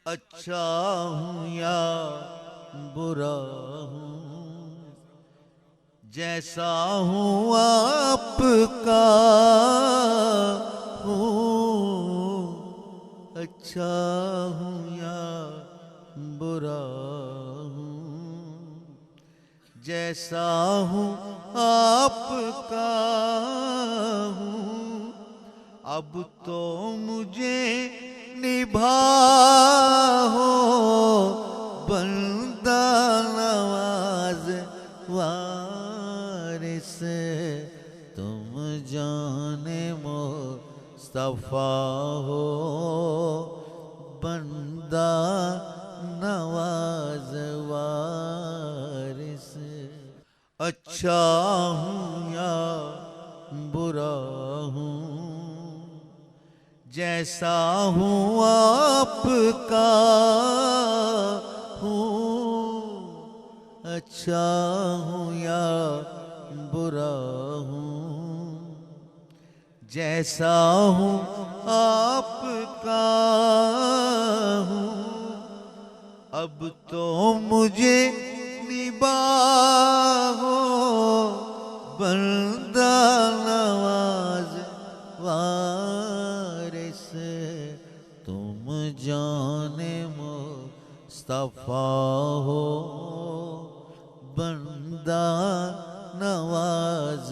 अच्छा हूँ या बुरा हूँ, जैसा हूँ आपका हूँ। अच्छा हूँ या बुरा हूँ, जैसा हूँ आपका हूँ। अब तो मुझे निभाओ बंदा नवाज वारिस, तुम जाने मुस्तफा हो बंदा नवाज वारिस। अच्छा हूँ या बुरा हूँ, जैसा हूँ आपका हूँ। अच्छा हूँ या बुरा हूँ, जैसा हूँ आपका हूँ। अब तो मुझे निभाओ बंदा नवाज वारिस, तुम जाने मुस्तफा हो बंदा नवाज